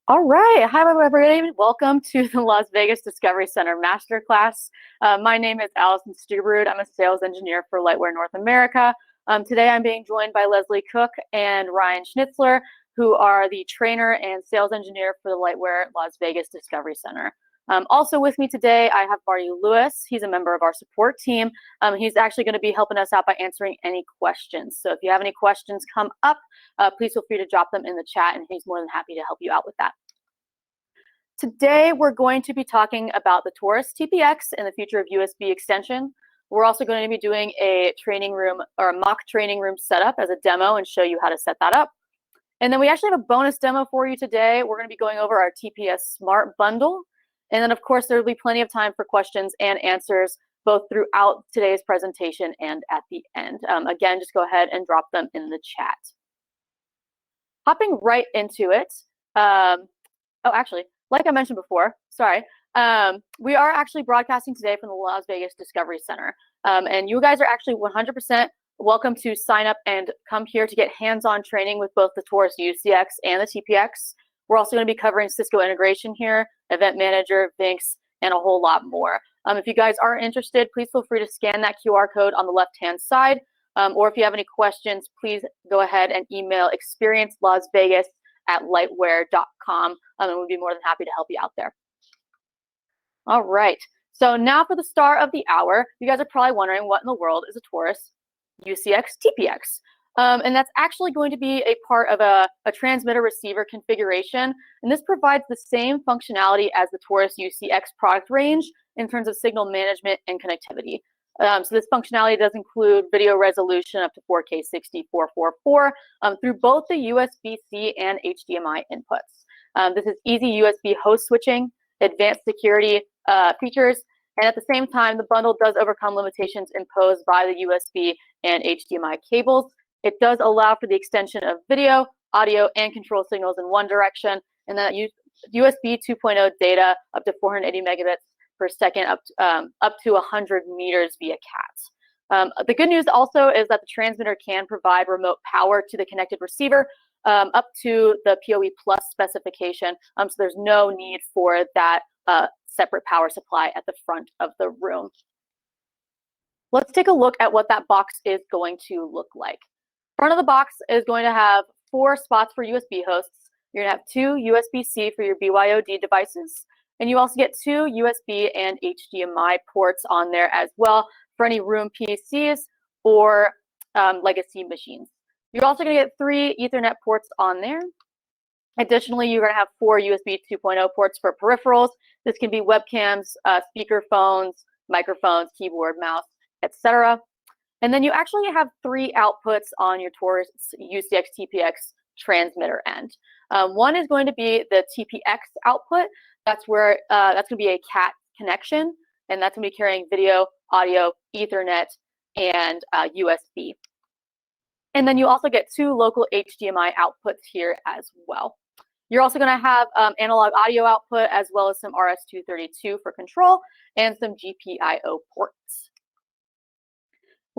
All right. Hi, everybody. Welcome to the Las Vegas Discovery Center Masterclass. My name is Allison Stubrud. I'm a sales engineer for Lightware North America. Today, I'm being joined by Leslie Cook and Ryan Schnitzler, who are the trainer and sales engineer for the Lightware Las Vegas Discovery Center. Also with me today, I have Marty Lewis. He's a member of our support team. He's actually going to be helping us out by answering any questions. So if you have any questions come up, please feel free to drop them in the chat, and he's more than happy to help you out with that. Today, we're going to be talking about the Taurus TPX and the future of USB extension. We're also going to be doing a training room or a mock training room setup as a demo and show you how to set that up. And then we actually have a bonus demo for you today. We're going to be going over our TPS Smart Bundle. And then, of course, there will be plenty of time for questions and answers both throughout today's presentation and at the end. Again, just go ahead and drop them in the chat. Hopping right into it. Like I mentioned before, we are actually broadcasting today from the Las Vegas Discovery Center. And you guys are actually 100% welcome to sign up and come here to get hands-on training with both the Taurus UCX and the TPX. We're also going to be covering Cisco integration here, Event Manager, Vinx, and a whole lot more. If you guys are interested, please feel free to scan that QR code on the left-hand side. Or if you have any questions, please go ahead and email experiencelasvegas@lightware.com, and we'd be more than happy to help you out there. All right, so now for the star of the hour. You guys are probably wondering what in the world is a Taurus UCX TPX. And that's actually going to be a part of a transmitter receiver configuration. And this provides the same functionality as the Taurus UCX product range in terms of signal management and connectivity. So this functionality does include video resolution up to 4K 60/444 through both the USB-C and HDMI inputs. This is easy USB host switching, advanced security features, and at the same time, the bundle does overcome limitations imposed by the USB and HDMI cables. It does allow for the extension of video, audio, and control signals in one direction, and that USB 2.0 data up to 480 megabits per second up to 100 meters via CAT. The good news also is that the transmitter can provide remote power to the connected receiver up to the PoE Plus specification, so there's no need for that separate power supply at the front of the room. Let's take a look at what that box is going to look like. Front of the box is going to have 4 spots for USB hosts. You're going to have 2 USB-C for your BYOD devices, and you also get 2 USB and HDMI ports on there as well for any room PCs or legacy machines. You're also going to get 3 Ethernet ports on there. Additionally, you're going to have 4 USB 2.0 ports for peripherals. This can be webcams, speaker phones, microphones, keyboard, mouse, etc. And then you actually have 3 outputs on your Taurus UCX TPX transmitter end. One is going to be the TPX output. That's where that's going to be a CAT connection, and that's going to be carrying video, audio, Ethernet, and USB. And then you also get 2 local HDMI outputs here as well. You're also going to have analog audio output as well as some RS-232 for control and some GPIO ports.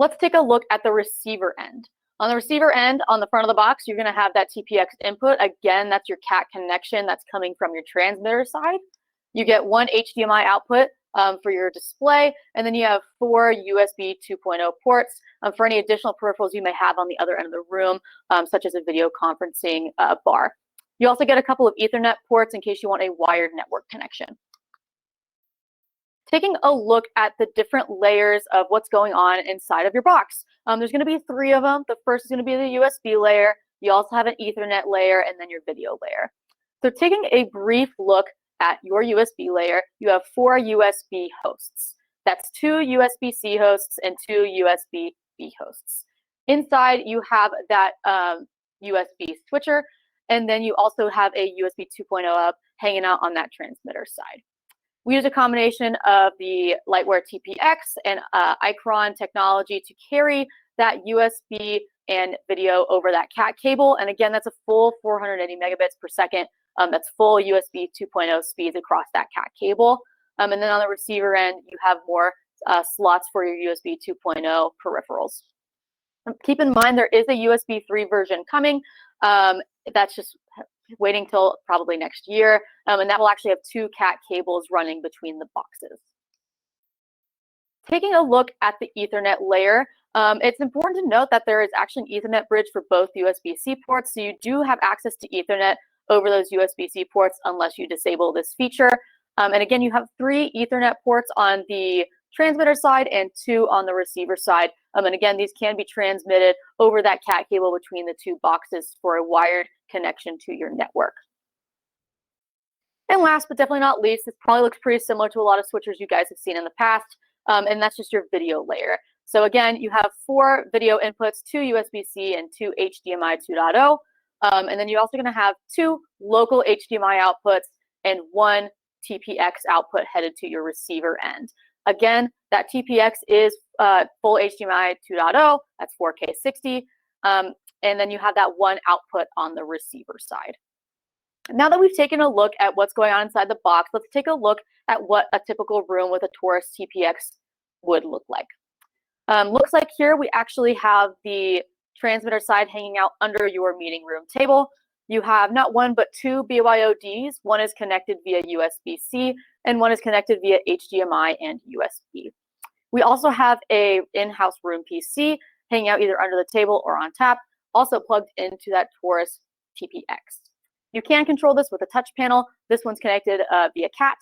Let's take a look at the receiver end. On the receiver end, on the front of the box, you're going to have that TPX input. Again, that's your CAT connection that's coming from your transmitter side. You get 1 HDMI output for your display, and then you have 4 USB 2.0 ports for any additional peripherals you may have on the other end of the room, such as a video conferencing bar. You also get a couple of Ethernet ports in case you want a wired network connection. Taking a look at the different layers of what's going on inside of your box. There's going to be 3 of them. The first is going to be the USB layer. You also have an Ethernet layer and then your video layer. So taking a brief look at your USB layer, you have 4 USB hosts. That's 2 USB-C hosts and 2 USB-B hosts. Inside, you have that USB switcher, and then you also have a USB 2.0 up hanging out on that transmitter side. We use a combination of the Lightware TPX and Icron technology to carry that USB and video over that CAT cable. And again, that's a full 480 megabits per second. That's full USB 2.0 speeds across that CAT cable. And then on the receiver end, you have more slots for your USB 2.0 peripherals. Keep in mind, there is a USB 3 version coming. That's just waiting till probably next year, and that will actually have 2 cat cables running between the boxes. Taking a look at the Ethernet layer, it's important to note that there is actually an Ethernet bridge for both USB-C ports, so you do have access to Ethernet over those USB-C ports unless you disable this feature. And again, you have 3 Ethernet ports on the transmitter side and 2 on the receiver side. And again, these can be transmitted over that cat cable between the 2 boxes for a wired connection to your network. And last but definitely not least, this probably looks pretty similar to a lot of switchers you guys have seen in the past, and that's just your video layer. So again, you have 4 video inputs, 2 USB-C and 2 HDMI 2.0. And then you're also going to have 2 local HDMI outputs and 1 TPX output headed to your receiver end. Again, that TPX is full HDMI 2.0, that's 4K 60, and then you have that 1 output on the receiver side. Now that we've taken a look at what's going on inside the box, let's take a look at what a typical room with a Taurus TPX would look like. Looks like here we actually have the transmitter side hanging out under your meeting room table. You have not 1 but 2 BYODs. One is connected via USB-C and one is connected via HDMI and USB. We also have a in-house room PC hanging out either under the table or on tap, also plugged into that Taurus TPX. You can control this with a touch panel. This one's connected via CAT.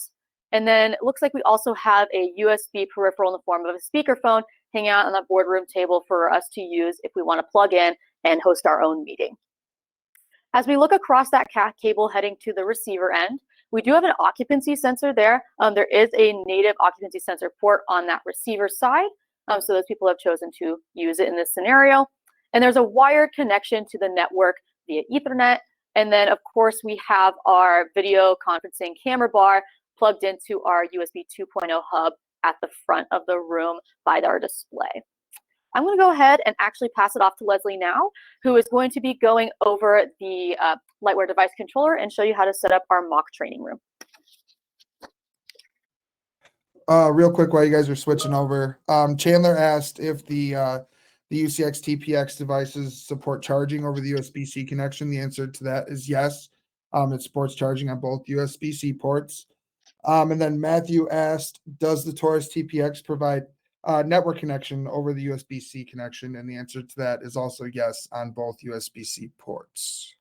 And then it looks like we also have a USB peripheral in the form of a speakerphone hanging out on the boardroom table for us to use if we want to plug in and host our own meeting. As we look across that CAT cable heading to the receiver end, we do have an occupancy sensor there. There is a native occupancy sensor port on that receiver side, so those people have chosen to use it in this scenario. And there's a wired connection to the network via Ethernet. And then, of course, we have our video conferencing camera bar plugged into our USB 2.0 hub at the front of the room by our display. I'm going to go ahead and actually pass it off to Leslie now, who is going to be going over the Lightware device controller and show you how to set up our mock training room. Real quick, while you guys are switching over, Chandler asked if the UCX TPX devices support charging over the USB-C connection. The answer to that is yes. It supports charging on both USB-C ports. And then Matthew asked, does the Taurus TPX provide network connection over the USB-C connection? And the answer to that is also yes on both USB-C ports.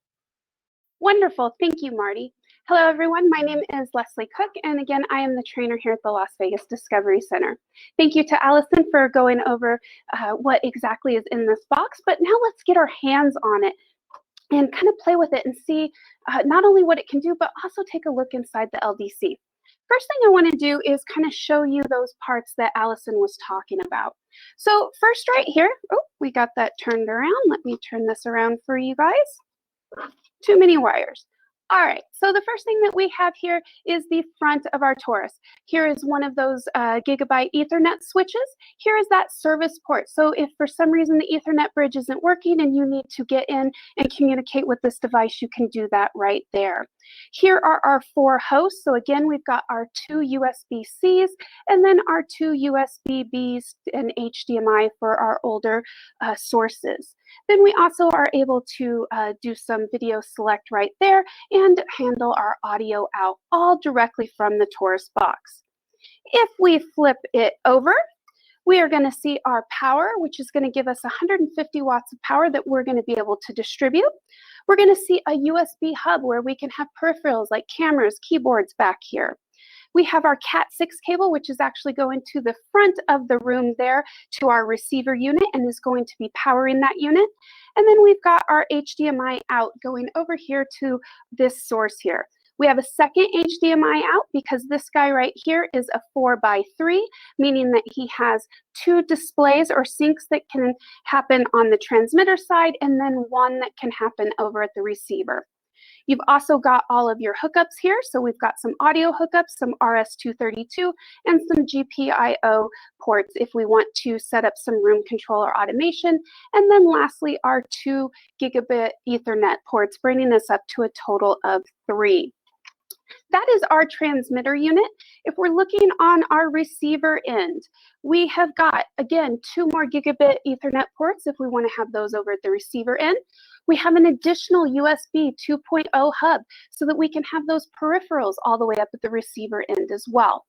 Wonderful. Thank you, Marty. Hello, everyone. My name is Leslie Cook, and again, I am the trainer here at the Las Vegas Discovery Center. Thank you to Allison for going over what exactly is in this box, but now let's get our hands on it and kind of play with it and see not only what it can do, but also take a look inside the LDC. First thing I want to do is kind of show you those parts that Allison was talking about. So first right here, oh, we got that turned around. Let me turn this around for you guys. Too many wires. All right, so the first thing that we have here is the front of our Taurus. Here is one of those gigabyte Ethernet switches. Here is that service port. So if for some reason the Ethernet bridge isn't working and you need to get in and communicate with this device, you can do that right there. Here are our 4 hosts. So again, we've got our 2 USB-Cs and then our 2 USB-Bs and HDMI for our older sources. Then we also are able to do some video select right there and handle our audio out all directly from the Taurus box. If we flip it over, we are going to see our power, which is going to give us 150 watts of power that we're going to be able to distribute. We're going to see a USB hub where we can have peripherals like cameras, keyboards back here. We have our Cat6 cable, which is actually going to the front of the room there to our receiver unit and is going to be powering that unit. And then we've got our HDMI out going over here to this source here. We have a second HDMI out because this guy right here is a 4x3, meaning that he has 2 displays or syncs that can happen on the transmitter side and then 1 that can happen over at the receiver. You've also got all of your hookups here. So we've got some audio hookups, some RS-232, and some GPIO ports if we want to set up some room controller automation. And then lastly, our 2 gigabit Ethernet ports, bringing us up to a total of 3. That is our transmitter unit. If we're looking on our receiver end, we have got, again, 2 more gigabit Ethernet ports if we want to have those over at the receiver end. We have an additional USB 2.0 hub so that we can have those peripherals all the way up at the receiver end as well.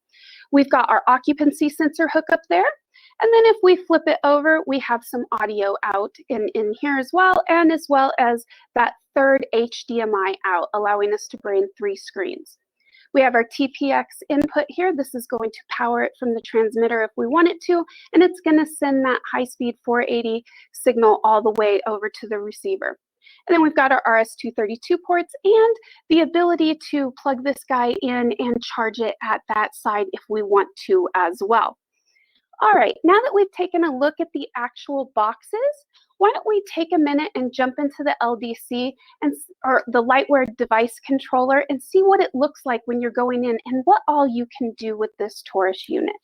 We've got our occupancy sensor hookup there. And then if we flip it over, we have some audio out in here as well as that third HDMI out, allowing us to bring 3 screens. We have our TPX input here. This is going to power it from the transmitter if we want it to, and it's going to send that high-speed 480 signal all the way over to the receiver. And then we've got our RS-232 ports and the ability to plug this guy in and charge it at that side if we want to as well. All right, now that we've taken a look at the actual boxes, why don't we take a minute and jump into the LDC or the Lightware device controller and see what it looks like when you're going in and what all you can do with this Taurus unit.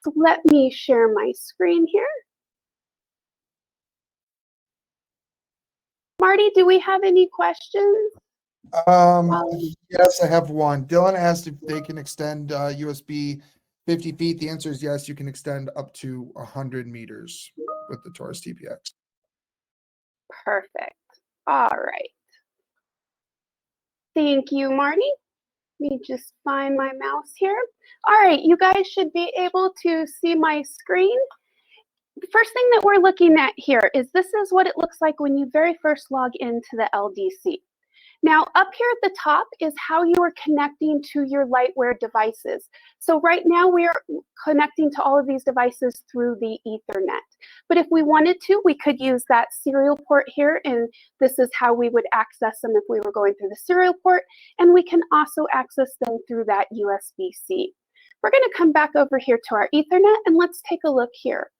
So let me share my screen here. Marty, do we have any questions? Yes, I have one. Dylan asked if they can extend USB 50 feet. The answer is yes, you can extend up to 100 meters with the Taurus TPX. Perfect. All right. Thank you, Marty. Let me just find my mouse here. All right, you guys should be able to see my screen. The first thing that we're looking at here is this is what it looks like when you very first log into the LDC. Now, up here at the top is how you are connecting to your Lightware devices. So right now we are connecting to all of these devices through the Ethernet. But if we wanted to, we could use that serial port here, and this is how we would access them if we were going through the serial port. And we can also access them through that USB-C. We're going to come back over here to our Ethernet, and let's take a look here.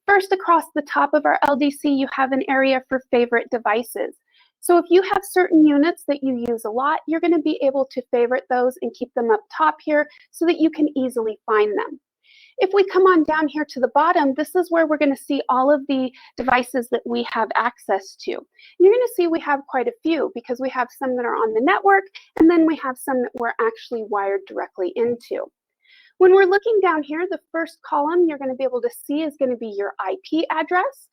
First, across the top of our LDC, you have an area for favorite devices. So if you have certain units that you use a lot, you're going to be able to favorite those and keep them up top here so that you can easily find them. If we come on down here to the bottom, this is where we're going to see all of the devices that we have access to. You're going to see we have quite a few because we have some that are on the network, and then we have some that we're actually wired directly into. When we're looking down here, the first column you're going to be able to see is going to be your IP address,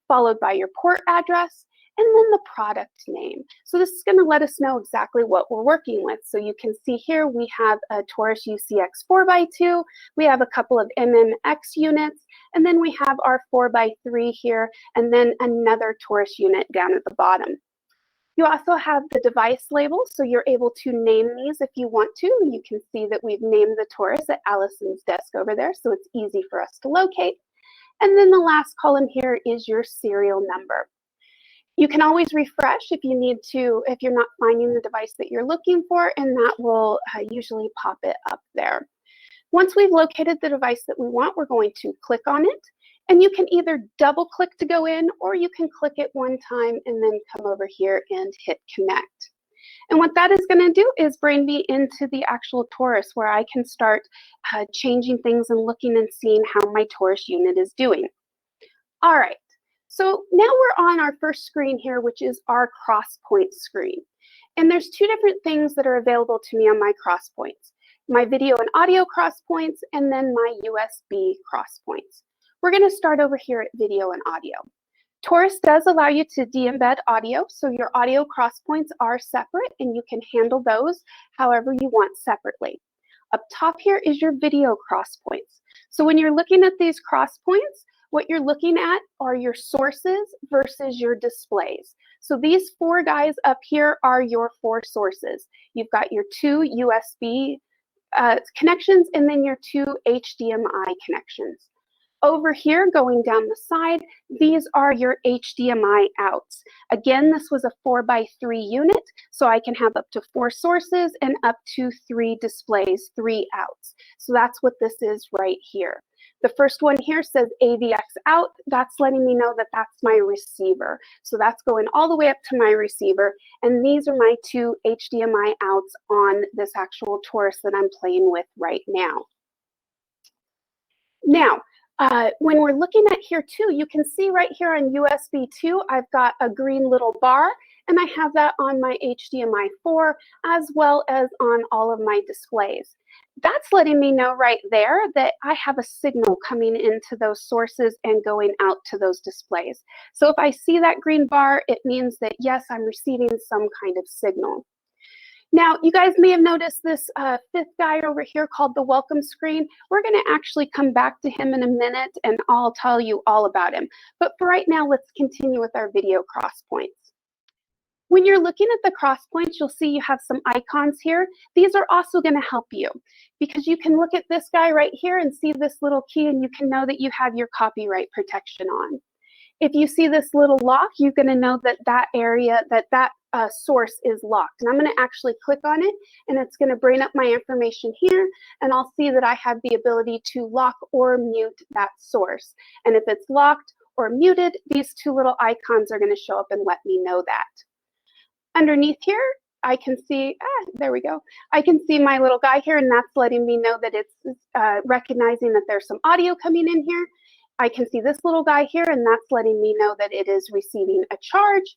followed by your port address, and then the product name. So this is going to let us know exactly what we're working with. So you can see here we have a Taurus UCX 4x2, we have a couple of MMX units, and then we have our 4x3 here, and then another Taurus unit down at the bottom. You also have the device label, so you're able to name these if you want to. You can see that we've named the Taurus at Allison's desk over there, so it's easy for us to locate. And then the last column here is your serial number. You can always refresh if you need to, if you're not finding the device that you're looking for, and that will usually pop it up there. Once we've located the device that we want, we're going to click on it, and you can either double click to go in, or you can click it one time and then come over here and hit connect. And what that is going to do is bring me into the actual Taurus where I can start changing things and looking and seeing how my Taurus unit is doing. All right. So now we're on our first screen here, which is our crosspoint screen. And there's 2 different things that are available to me on my crosspoints. My video and audio crosspoints, and then my USB crosspoints. We're going to start over here at video and audio. Taurus does allow you to de-embed audio, so your audio crosspoints are separate, and you can handle those however you want separately. Up top here is your video crosspoints. So when you're looking at these crosspoints, what you're looking at are your sources versus your displays. So these 4 guys up here are your 4 sources. You've got your 2 USB connections and then your 2 HDMI connections. Over here, going down the side, these are your HDMI outs. Again, this was a 4x3 unit, so I can have up to 4 sources and up to 3 displays, 3 outs. So that's what this is right here. The first one here says AVX out. That's letting me know that that's my receiver. So that's going all the way up to my receiver. And these are my 2 HDMI outs on this actual Taurus that I'm playing with right now. Now, when we're looking at here too, you can see right here on USB 2, I've got a green little bar, and I have that on my HDMI 4 as well as on all of my displays. that's letting me know right there that I have a signal coming into those sources and going out to those displays. So if I see that green bar, it means that yes, I'm receiving some kind of signal. Now, you guys may have noticed this fifth guy over here called the welcome screen. We're going to actually come back to him in a minute, and I'll tell you all about him. But for right now, let's continue with our video cross points. When you're looking at the cross points, you'll see you have some icons here. These are also going to help you because you can look at this guy right here and see this little key, and you can know that you have your copyright protection on. If you see this little lock, you're going to know that that area, that source is locked. And I'm going to actually click on it, and it's going to bring up my information here, and I'll see that I have the ability to lock or mute that source. And if it's locked or muted, these two little icons are going to show up and let me know that. Underneath here, I can see, there we go. I can see my little guy here, and that's letting me know that it's recognizing that there's some audio coming in here. I can see this little guy here, and that's letting me know that it is receiving a charge.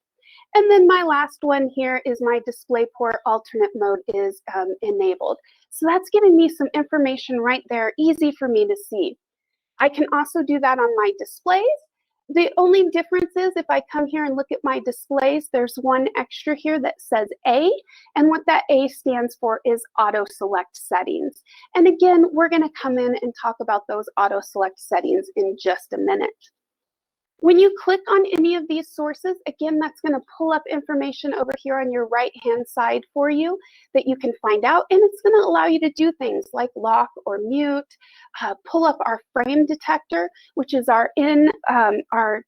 And then my last one here is my display port alternate mode is enabled. So that's giving me some information right there, easy for me to see. I can also do that on my displays. The only difference is if I come here and look at my displays, there's one extra here that says A, and what that A stands for is auto select settings. And again, we're going to come in and talk about those auto select settings in just a minute. When you click on any of these sources, again, that's going to pull up information over here on your right-hand side for you that you can find out, and it's going to allow you to do things like lock or mute, pull up our frame detector, which is our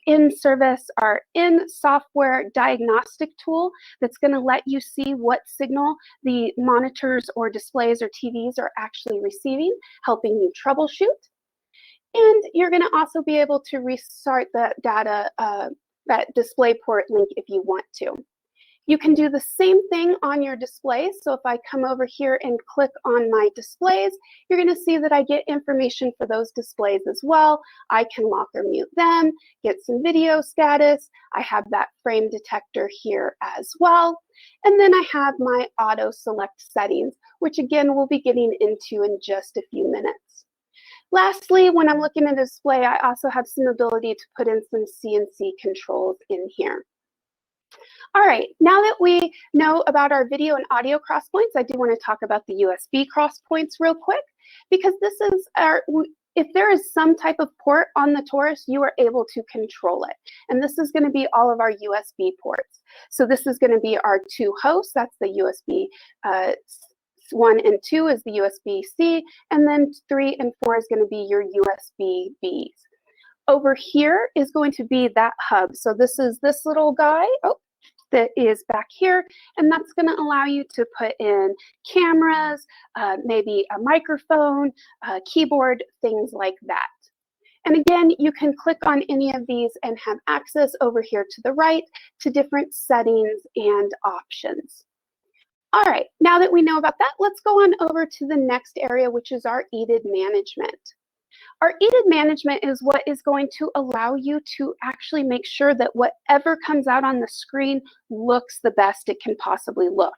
in-service, our in-software diagnostic tool that's going to let you see what signal the monitors or displays or TVs are actually receiving, helping you troubleshoot. And you're going to also be able to restart that data, that display port link if you want to. You can do the same thing on your displays. So if I come over here and click on my displays, you're going to see that I get information for those displays as well. I can lock or mute them, get some video status. I have that frame detector here as well. And then I have my auto select settings, which again, we'll be getting into in just a few minutes. Lastly, when I'm looking at a display, I also have some ability to put in some CNC controls in here. All right, now that we know about our video and audio cross points, I do want to talk about the USB cross points real quick, because this is if there is some type of port on the Taurus, you are able to control it. And this is going to be all of our USB ports. So this is going to be our two hosts, that's the USB 1 and 2 is the USB-C, and then 3 and 4 is going to be your USB-Bs. Over here is going to be that hub. So this is this little guy that is back here, and that's going to allow you to put in cameras, maybe a microphone, keyboard, things like that. And again, you can click on any of these and have access over here to the right to different settings and options. All right, now that we know about that, let's go on over to the next area, which is our EDID management. Our EDID management is what is going to allow you to actually make sure that whatever comes out on the screen looks the best it can possibly look.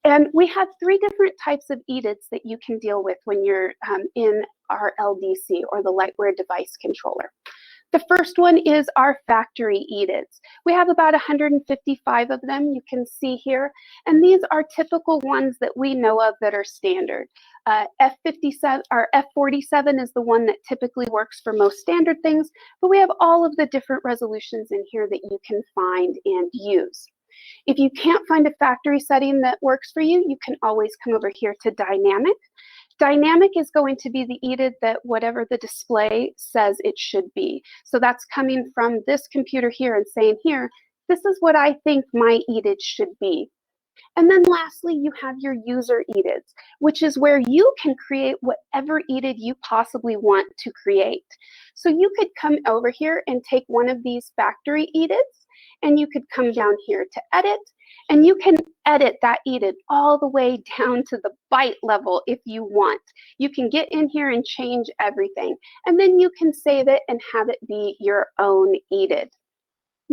And we have 3 different types of EDIDs that you can deal with when you're in our LDC, or the Lightware Device Controller. The first one is our factory EDIDs. We have about 155 of them, you can see here, and these are typical ones that we know of that are standard. F57 or F47 is the one that typically works for most standard things, but we have all of the different resolutions in here that you can find and use. If you can't find a factory setting that works for you, you can always come over here to Dynamic. Dynamic is going to be the EDID that whatever the display says it should be. So that's coming from this computer here and saying here, this is what I think my EDID should be. And then lastly, you have your user EDIDs, which is where you can create whatever EDID you possibly want to create. So you could come over here and take one of these factory EDIDs, and you could come down here to edit, and you can edit that EDID all the way down to the byte level if you want. You can get in here and change everything, and then you can save it and have it be your own EDID.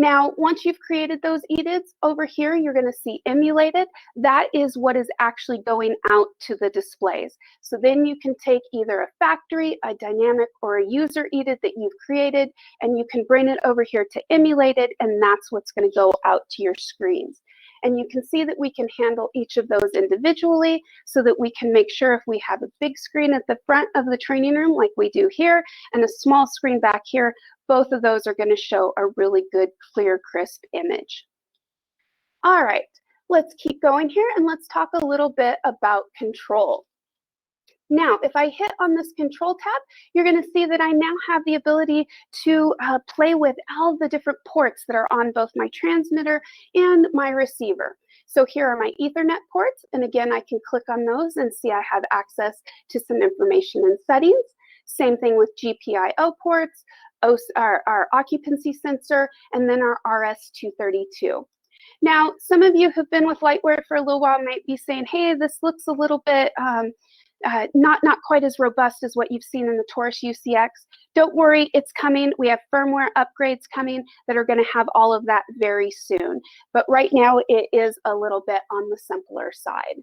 Now, once you've created those EDIDs, over here, you're going to see emulated. That is what is actually going out to the displays. So then you can take either a factory, a dynamic, or a user EDID that you've created, and you can bring it over here to emulated, and that's what's going to go out to your screens. And you can see that we can handle each of those individually so that we can make sure if we have a big screen at the front of the training room like we do here and a small screen back here, both of those are going to show a really good, clear, crisp image. All right, let's keep going here and let's talk a little bit about control. Now, if I hit on this control tab, you're going to see that I now have the ability to play with all the different ports that are on both my transmitter and my receiver. So here are my Ethernet ports, and again, I can click on those and see I have access to some information and settings. Same thing with GPIO ports, our occupancy sensor, and then our RS-232. Now, some of you who've been with Lightware for a little while might be saying, hey, this looks a little bit not quite as robust as what you've seen in the Taurus UCX. Don't worry, it's coming. We have firmware upgrades coming that are going to have all of that very soon. But right now, it is a little bit on the simpler side.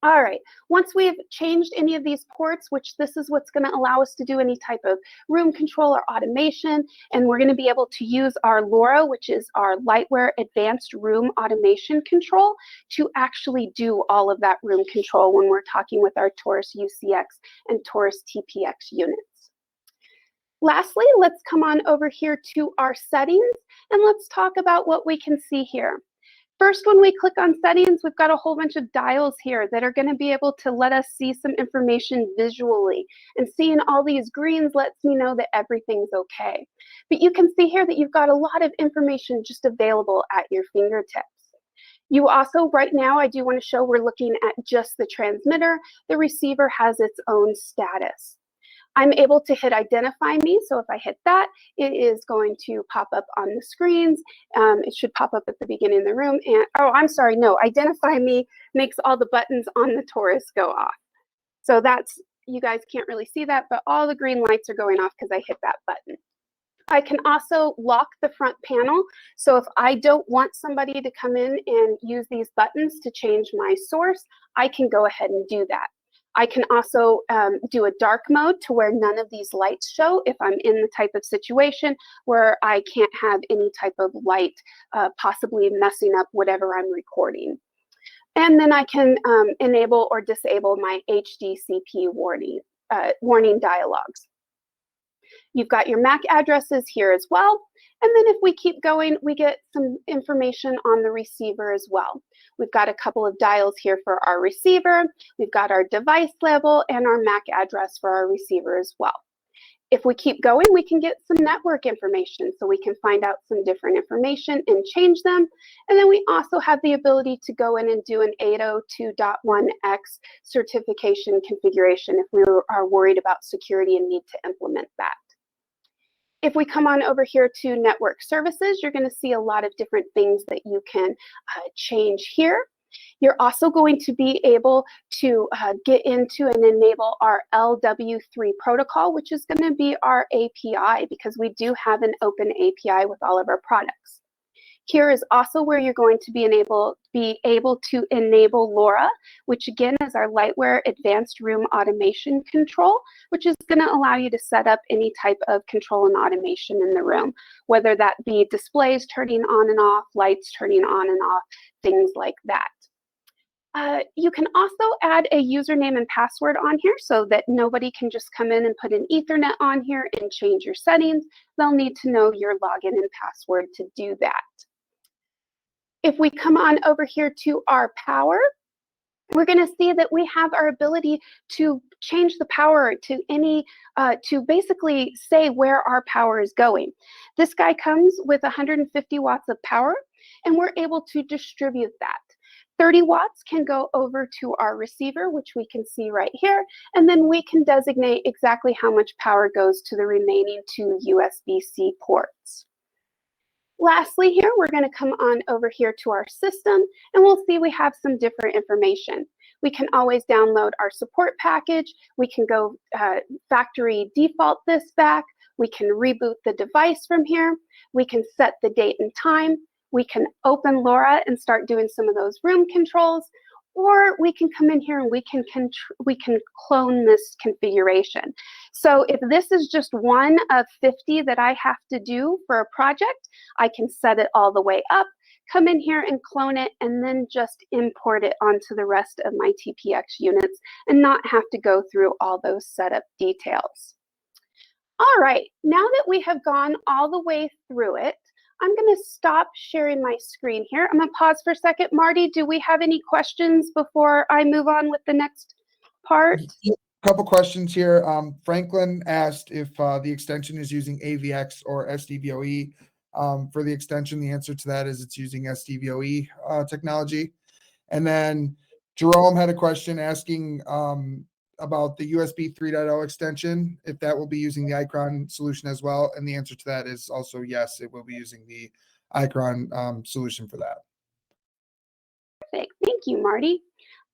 All right, once we've changed any of these ports, which this is what's going to allow us to do any type of room control or automation, and we're going to be able to use our LARA, which is our Lightware Advanced Room Automation control, to actually do all of that room control when we're talking with our Taurus UCX and Taurus TPX units. Lastly, let's come on over here to our settings, and let's talk about what we can see here. First, when we click on settings, we've got a whole bunch of dials here that are going to be able to let us see some information visually. And seeing all these greens lets me know that everything's okay. But you can see here that you've got a lot of information just available at your fingertips. You also, right now, I do want to show we're looking at just the transmitter. The receiver has its own status. I'm able to hit identify me, so if I hit that, it is going to pop up on the screens. It should pop up at the beginning of the room. And oh, I'm sorry, no, identify me makes all the buttons on the Taurus go off. So that's, you guys can't really see that, but all the green lights are going off because I hit that button. I can also lock the front panel. So if I don't want somebody to come in and use these buttons to change my source, I can go ahead and do that. I can also do a dark mode to where none of these lights show if I'm in the type of situation where I can't have any type of light possibly messing up whatever I'm recording. And then I can enable or disable my HDCP warning dialogues. You've got your MAC addresses here as well. And then if we keep going, we get some information on the receiver as well. We've got a couple of dials here for our receiver. We've got our device level and our MAC address for our receiver as well. If we keep going, we can get some network information. So we can find out some different information and change them. And then we also have the ability to go in and do an 802.1x certification configuration if we are worried about security and need to implement that. If we come on over here to network services, you're going to see a lot of different things that you can change here. You're also going to be able to get into and enable our LW3 protocol, which is going to be our API because we do have an open API with all of our products. Here is also where you're going to be able to enable LARA, which again is our Lightware Advanced Room Automation control, which is going to allow you to set up any type of control and automation in the room, whether that be displays turning on and off, lights turning on and off, things like that. You can also add a username and password on here so that nobody can just come in and put an Ethernet on here and change your settings. They'll need to know your login and password to do that. If we come on over here to our power, we're going to see that we have our ability to change the power to any, to basically say where our power is going. This guy comes with 150 watts of power, and we're able to distribute that. 30 watts can go over to our receiver, which we can see right here, and then we can designate exactly how much power goes to the remaining 2 USB-C ports. Lastly here, we're going to come on over here to our system, and we'll see we have some different information. We can always download our support package. We can go factory default this back. We can reboot the device from here. We can set the date and time. We can open LARA and start doing some of those room controls, or we can come in here and we can clone this configuration. So if this is just one of 50 that I have to do for a project, I can set it all the way up, come in here and clone it, and then just import it onto the rest of my TPX units and not have to go through all those setup details. All right, now that we have gone all the way through it, I'm going to stop sharing my screen here. I'm going to pause for a second. Marty, do we have any questions before I move on with the next part? A couple questions here. Franklin asked if the extension is using AVX or SDVOE. For the extension, the answer to that is it's using SDVOE technology. And then Jerome had a question asking about the USB 3.0 extension, if that will be using the Icron solution as well. And the answer to that is also yes, it will be using the Icron solution for that. Perfect. Thank you, Marty.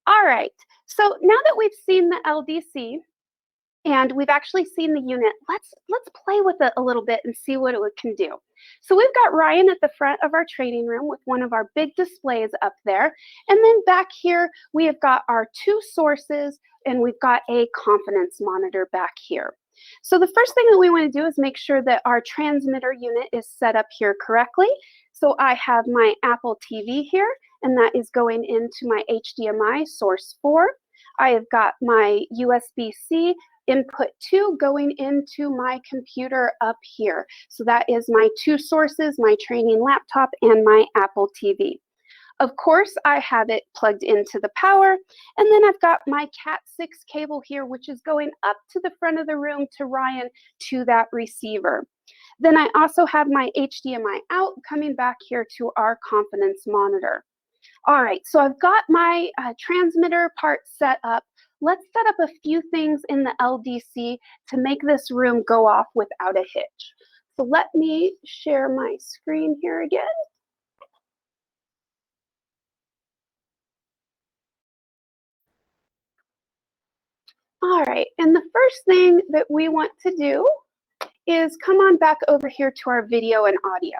All right, so now that we've seen the LDC and we've actually seen the unit, let's play with it a little bit and see what it can do. So we've got Ryan at the front of our training room with one of our big displays up there. And then back here, we have got our two sources and we've got a confidence monitor back here. So the first thing that we want to do is make sure that our transmitter unit is set up here correctly. So I have my Apple TV here, and that is going into my HDMI source 4. I have got my USB-C input 2 going into my computer up here. So that is my two sources, my training laptop and my Apple TV. Of course, I have it plugged into the power, and then I've got my Cat6 cable here, which is going up to the front of the room to Ryan to that receiver. Then I also have my HDMI out coming back here to our confidence monitor. All right, so I've got my transmitter part set up. Let's set up a few things in the LDC to make this room go off without a hitch. So let me share my screen here again. All right, and the first thing that we want to do is come on back over here to our video and audio.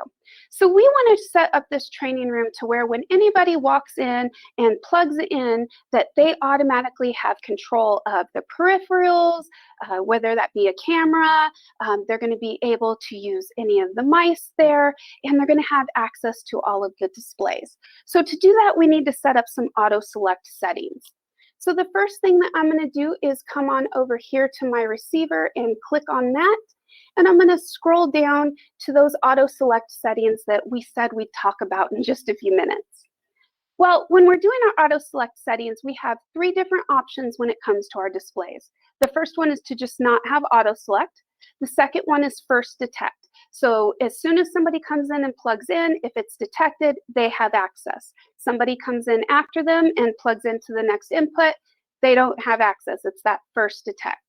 So we want to set up this training room to where when anybody walks in and plugs in, that they automatically have control of the peripherals, whether that be a camera, they're going to be able to use any of the mice there, and they're going to have access to all of the displays. So to do that, we need to set up some auto select settings. So the first thing that I'm going to do is come on over here to my receiver and click on that. And I'm going to scroll down to those auto select settings that we said we'd talk about in just a few minutes. Well, when we're doing our auto select settings, we have 3 different options when it comes to our displays. The first one is to just not have auto select. The second one is first detect. So as soon as somebody comes in and plugs in, if it's detected, they have access. Somebody comes in after them and plugs into the next input, they don't have access. It's that first detect.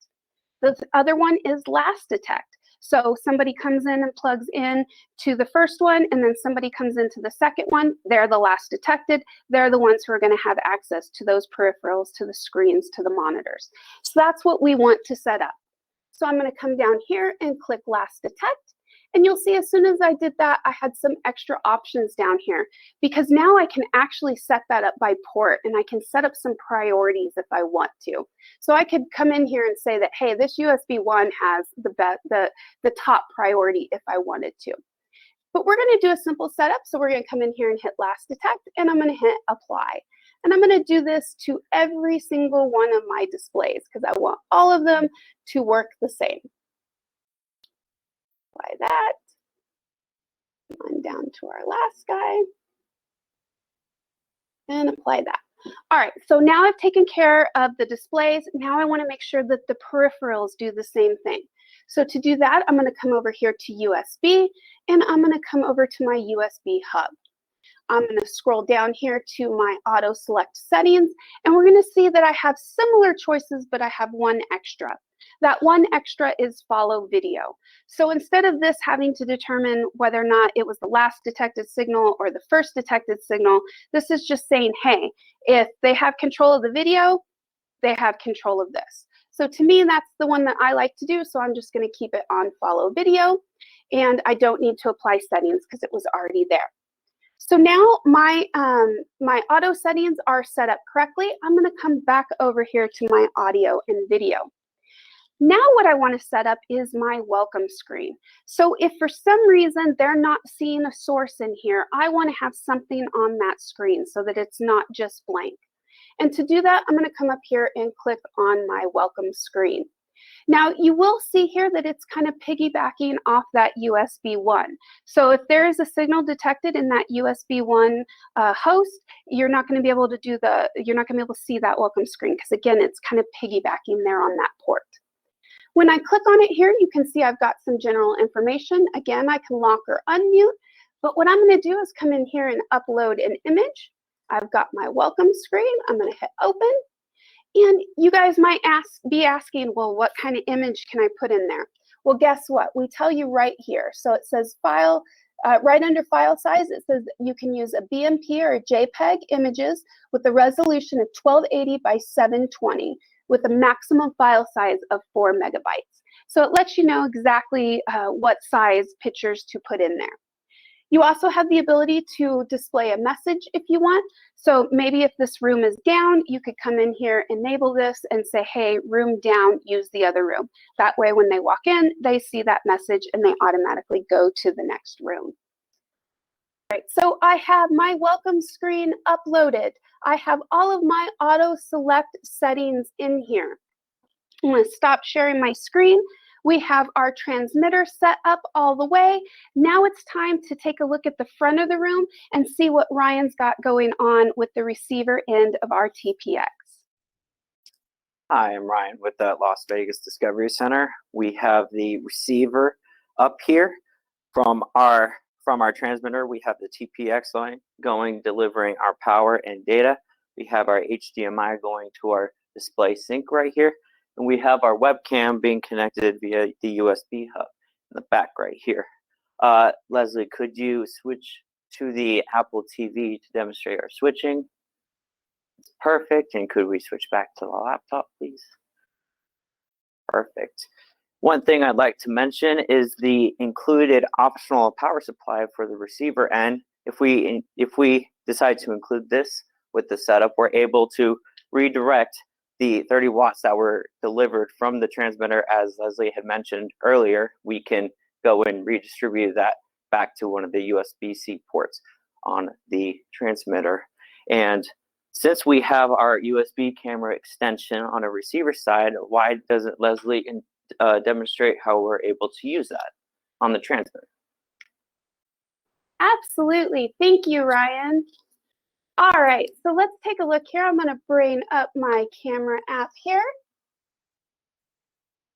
The other one is last detect. So somebody comes in and plugs in to the first one, and then somebody comes into the second one. They're the last detected. They're the ones who are going to have access to those peripherals, to the screens, to the monitors. So that's what we want to set up. So I'm going to come down here and click last detect. And you'll see as soon as I did that, I had some extra options down here, because now I can actually set that up by port, and I can set up some priorities if I want to. So I could come in here and say that, hey, this USB 1 has the top priority if I wanted to. But we're going to do a simple setup. So we're going to come in here and hit last detect, and I'm going to hit apply. And I'm going to do this to every single one of my displays because I want all of them to work the same. Apply that. On down to our last guy. And apply that. All right, so now I've taken care of the displays. Now I want to make sure that the peripherals do the same thing. So to do that, I'm going to come over here to USB, and I'm going to come over to my USB hub. I'm going to scroll down here to my auto select settings, and we're going to see that I have similar choices, but I have one extra. That one extra is follow video. So instead of this having to determine whether or not it was the last detected signal or the first detected signal, this is just saying, hey, if they have control of the video, they have control of this. So to me, that's the one that I like to do. So I'm just going to keep it on follow video, and I don't need to apply settings because it was already there. So now my auto settings are set up correctly. I'm going to come back over here to my audio and video. Now what I want to set up is my welcome screen. So if for some reason they're not seeing a source in here, I want to have something on that screen so that it's not just blank. And to do that, I'm going to come up here and click on my welcome screen. Now you will see here that it's kind of piggybacking off that USB 1. So if there is a signal detected in that USB 1 host, you're not going to be able to see that welcome screen because again, it's kind of piggybacking there on that port. When I click on it here, you can see I've got some general information. Again, I can lock or unmute, but what I'm going to do is come in here and upload an image. I've got my welcome screen. I'm going to hit open. And you guys might be asking, well, what kind of image can I put in there? Well, guess what? We tell you right here. So it says file, right under file size, it says you can use a BMP or a JPEG images with a resolution of 1280 by 720 with a maximum file size of 4 megabytes. So it lets you know exactly what size pictures to put in there. You also have the ability to display a message if you want. So maybe if this room is down, you could come in here, enable this, and say, hey, room down, use the other room. That way, when they walk in, they see that message and they automatically go to the next room. All right, so I have my welcome screen uploaded. I have all of my auto select settings in here. I'm going to stop sharing my screen. We have our transmitter set up all the way. Now it's time to take a look at the front of the room and see what Ryan's got going on with the receiver end of our TPX. Hi, I'm Ryan with the Las Vegas Discovery Center. We have the receiver up here from our transmitter. We have the TPX line delivering our power and data. We have our HDMI going to our display sync right here. And we have our webcam being connected via the USB hub in the back right here. Leslie, could you switch to the Apple TV to demonstrate our switching? It's perfect. And could we switch back to the laptop, please? Perfect. One thing I'd like to mention is the included optional power supply for the receiver end. If we decide to include this with the setup, we're able to redirect the 30 watts that were delivered from the transmitter, as Leslie had mentioned earlier. We can go and redistribute that back to one of the USB-C ports on the transmitter. And since we have our USB camera extension on a receiver side, why doesn't Leslie demonstrate how we're able to use that on the transmitter? Absolutely. Thank you, Ryan. All right, so let's take a look here. I'm going to bring up my camera app here.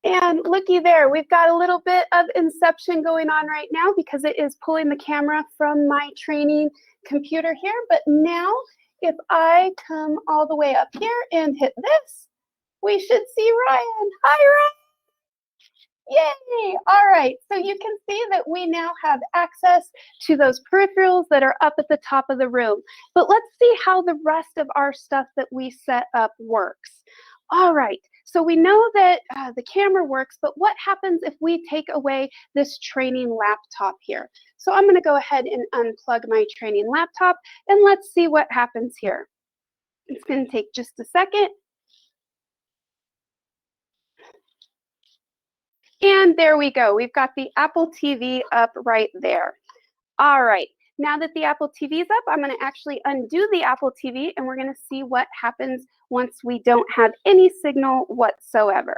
And looky there, we've got a little bit of inception going on right now because it is pulling the camera from my training computer here. But now, if I come all the way up here and hit this, we should see Ryan. Hi, Ryan. Yay! All right, so you can see that we now have access to those peripherals that are up at the top of the room. But let's see how the rest of our stuff that we set up works. All right, so we know that the camera works, but what happens if we take away this training laptop here? So I'm gonna go ahead and unplug my training laptop and let's see what happens here. It's gonna take just a second. And there we go. We've got the Apple TV up right there. All right. Now that the Apple TV is up, I'm going to actually undo the Apple TV and we're going to see what happens once we don't have any signal whatsoever.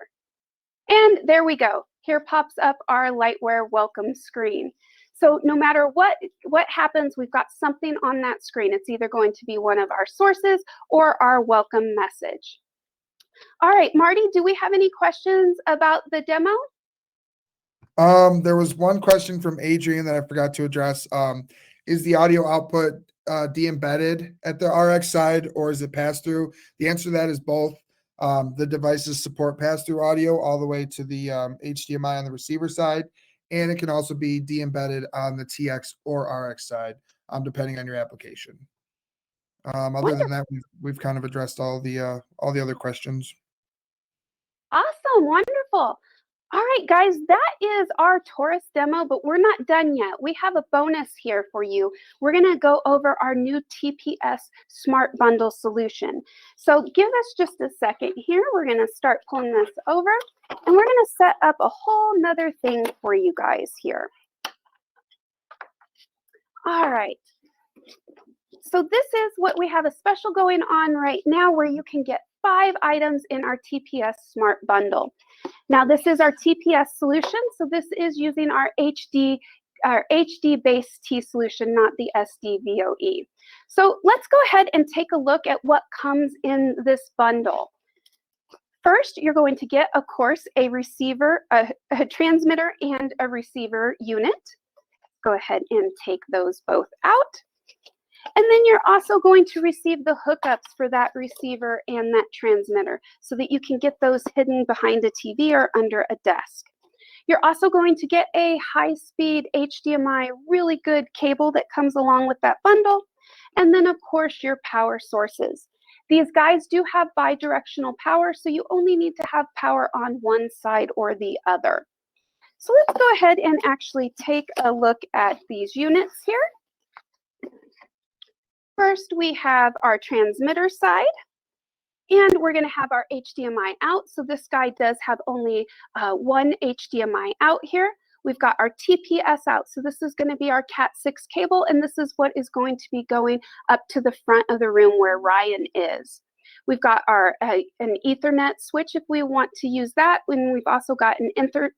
And there we go. Here pops up our Lightware welcome screen. So no matter what happens, we've got something on that screen. It's either going to be one of our sources or our welcome message. All right, Marty, do we have any questions about the demo? There was one question from Adrian that I forgot to address. Is the audio output de-embedded at the RX side or is it pass-through? The answer to that is both. The devices support pass-through audio all the way to the HDMI on the receiver side, and it can also be de-embedded on the TX or RX side, depending on your application. Other than that, we've kind of addressed all the other questions. Awesome, wonderful. All right, guys, that is our Taurus demo, but we're not done yet. We have a bonus here for you. We're going to go over our new TPS Smart Bundle solution. So give us just a second here. We're going to start pulling this over, and we're going to set up a whole nother thing for you guys here. All right. So this is what we have a special going on right now where you can get 5 items in our TPS Smart Bundle. Now this is our TPS solution, so this is using our HD-based T solution, not the SDVOE. So let's go ahead and take a look at what comes in this bundle. First, you're going to get, of course, a receiver, a transmitter and a receiver unit. Go ahead and take those both out. And then you're also going to receive the hookups for that receiver and that transmitter so that you can get those hidden behind a TV or under a desk. You're also going to get a high-speed HDMI, really good cable that comes along with that bundle. And then, of course, your power sources. These guys do have bidirectional power, so you only need to have power on one side or the other. So let's go ahead and actually take a look at these units here. First, we have our transmitter side, and we're going to have our HDMI out. So this guy does have only one HDMI out here. We've got our TPS out. So this is going to be our Cat6 cable, and this is what is going to be going up to the front of the room where Ryan is. We've got our an Ethernet switch if we want to use that, and we've also got an infrared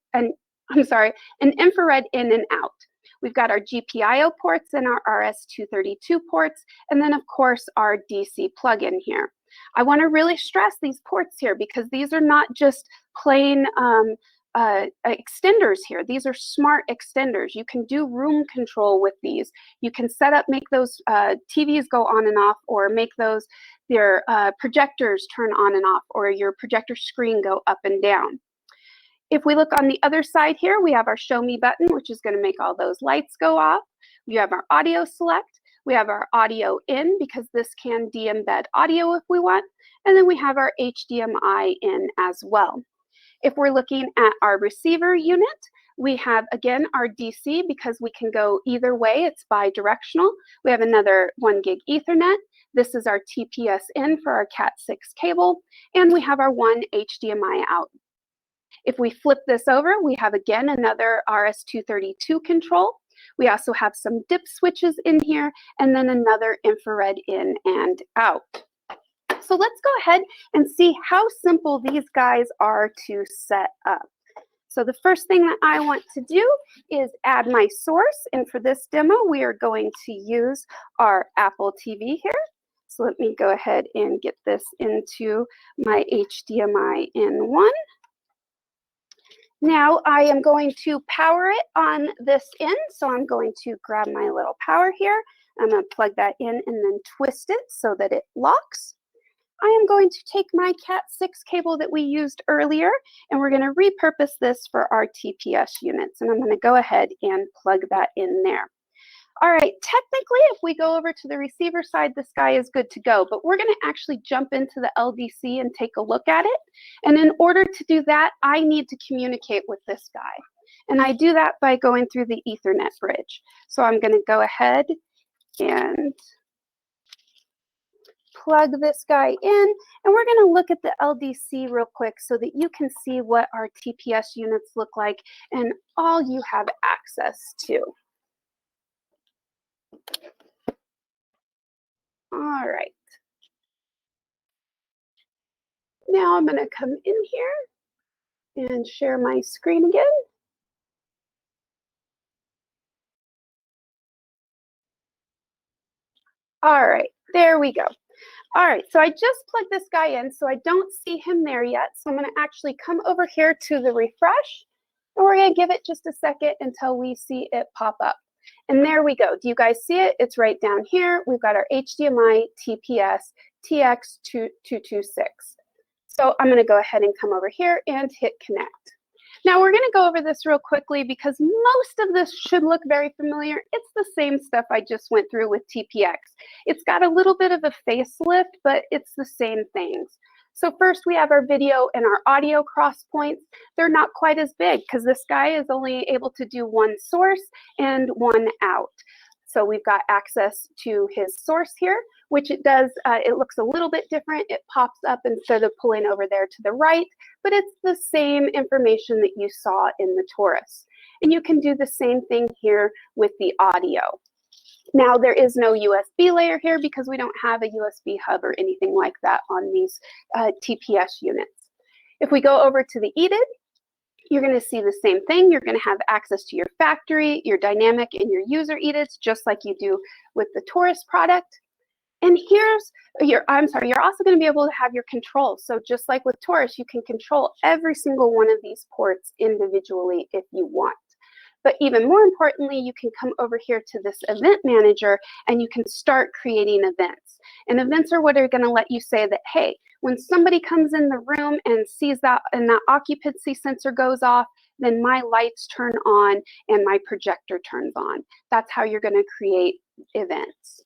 in and out. We've got our GPIO ports and our RS-232 ports, and then, of course, our DC plug-in here. I want to really stress these ports here because these are not just plain extenders here. These are smart extenders. You can do room control with these. You can set up, make those TVs go on and off, or make those your projectors turn on and off, or your projector screen go up and down. If we look on the other side here, we have our Show Me button, which is going to make all those lights go off. We have our audio select. We have our audio in because this can de-embed audio if we want. And then we have our HDMI in as well. If we're looking at our receiver unit, we have, again, our DC because we can go either way. It's bi-directional. We have another 1 gig Ethernet. This is our TPS in for our Cat6 cable. And we have our one HDMI out. If we flip this over, we have, again, another RS-232 control. We also have some dip switches in here, and then another infrared in and out. So let's go ahead and see how simple these guys are to set up. So the first thing that I want to do is add my source. And for this demo, we are going to use our Apple TV here. So let me go ahead and get this into my HDMI in 1. Now I am going to power it on this end. So I'm going to grab my little power here. I'm going to plug that in and then twist it so that it locks. I am going to take my Cat6 cable that we used earlier, and we're going to repurpose this for our TPS units. And I'm going to go ahead and plug that in there. All right, technically, if we go over to the receiver side, this guy is good to go, but we're going to actually jump into the LDC and take a look at it. And in order to do that, I need to communicate with this guy. And I do that by going through the Ethernet bridge. So I'm going to go ahead and plug this guy in, and we're going to look at the LDC real quick so that you can see what our TPS units look like and all you have access to. All right. Now I'm going to come in here and share my screen again. All right, there we go. All right, so I just plugged this guy in, so I don't see him there yet. So I'm going to actually come over here to the refresh, and we're going to give it just a second until we see it pop up. And there we go. Do you guys see it? It's right down here. We've got our HDMI TPS TX226. So I'm going to go ahead and come over here and hit connect. Now we're going to go over this real quickly because most of this should look very familiar. It's the same stuff I just went through with TPX. It's got a little bit of a facelift, but it's the same things. So first we have our video and our audio cross points. They're not quite as big because this guy is only able to do one source and one out. So we've got access to his source here, which it does, it looks a little bit different. It pops up instead of pulling over there to the right, but it's the same information that you saw in the Taurus. And you can do the same thing here with the audio. Now there is no USB layer here because we don't have a USB hub or anything like that on these TPS units. If we go over to the EDID, you're going to see the same thing. You're going to have access to your factory, your dynamic, and your user EDITs, just like you do with the Taurus product. And here's your, you're also going to be able to have your controls. So just like with Taurus, you can control every single one of these ports individually if you want. But even more importantly, you can come over here to this event manager and you can start creating events. And events are what are going to let you say that, hey, when somebody comes in the room and sees that and that occupancy sensor goes off, then my lights turn on and my projector turns on. That's how you're going to create events.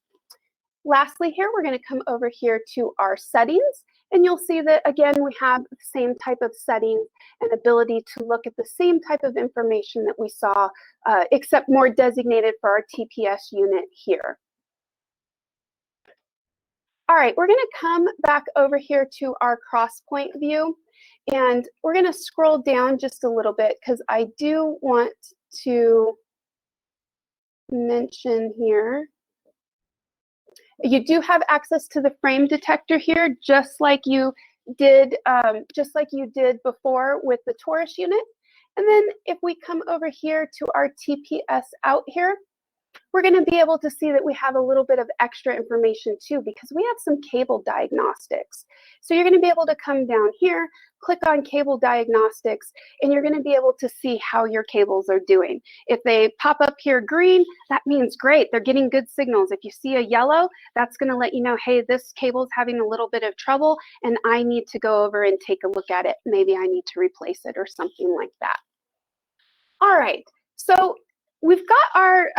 Lastly here, we're going to come over here to our settings. And you'll see that, again, we have the same type of settings and ability to look at the same type of information that we saw, except more designated for our TPS unit here. All right, we're going to come back over here to our cross-point view. And we're going to scroll down just a little bit because I do want to mention here. You do have access to the frame detector here, just like you did before with the Taurus unit. And then if we come over here to our TPS out here, we're going to be able to see that we have a little bit of extra information too, because we have some cable diagnostics. So you're going to be able to come down here, click on cable diagnostics, and you're going to be able to see how your cables are doing. If they pop up here green, that means great, they're getting good signals. If you see a yellow, that's going to let you know, hey, this cable's having a little bit of trouble and I need to go over and take a look at it. Maybe I need to replace it or something like that. All right, so we've got our,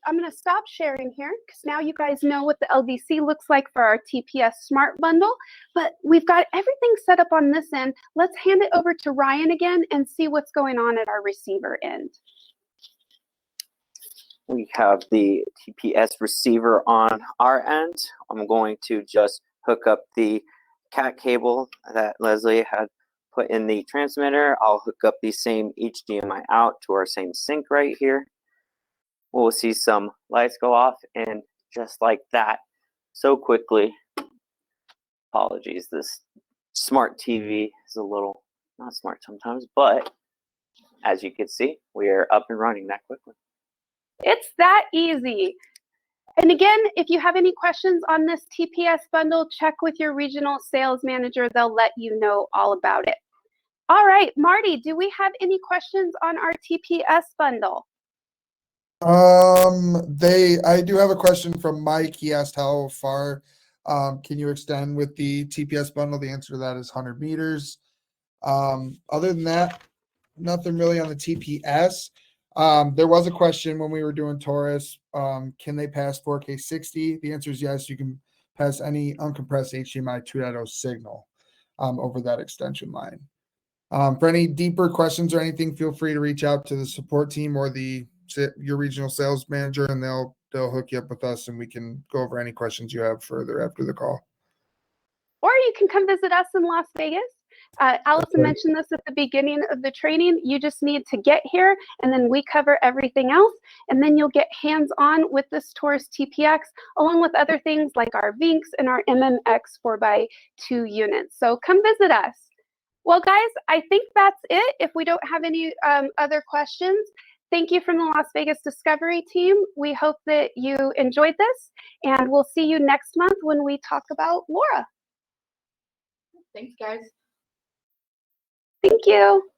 I'm going to stop sharing here because now you guys know what the LDC looks like for our TPS Smart Bundle, but we've got everything set up on this end. Let's hand it over to Ryan again and see what's going on at our receiver end. We have the TPS receiver on our end. I'm going to just hook up the CAT cable that Leslie had put in the transmitter. I'll hook up the same HDMI out to our same sync right here. We'll see some lights go off, and just like that, so quickly. Apologies, this smart TV is a little not smart sometimes, but as you can see, we are up and running that quickly. It's that easy. And again, if you have any questions on this TPS bundle, check with your regional sales manager. They'll let you know all about it. All right, Marty, do we have any questions on our TPS bundle? I do have a question from Mike. He asked how far can you extend with the TPS bundle? The answer to that is 100 meters. Other than that, nothing really on the TPS. There was a question when we were doing Taurus, can they pass 4K 60? The answer is yes, you can pass any uncompressed HDMI 2.0 signal over that extension line. For any deeper questions or anything, feel free to reach out to the support team or your regional sales manager, and they'll hook you up with us and we can go over any questions you have further after the call. Or you can come visit us in Las Vegas. Allison mentioned this at the beginning of the training. You just need to get here and then we cover everything else. And then you'll get hands-on with this Taurus TPX along with other things like our Vinks and our MMX 4x2 units. So come visit us. Well, guys, I think that's it. If we don't have any other questions, thank you from the Las Vegas Discovery team. We hope that you enjoyed this, and we'll see you next month when we talk about LARA. Thanks, guys. Thank you.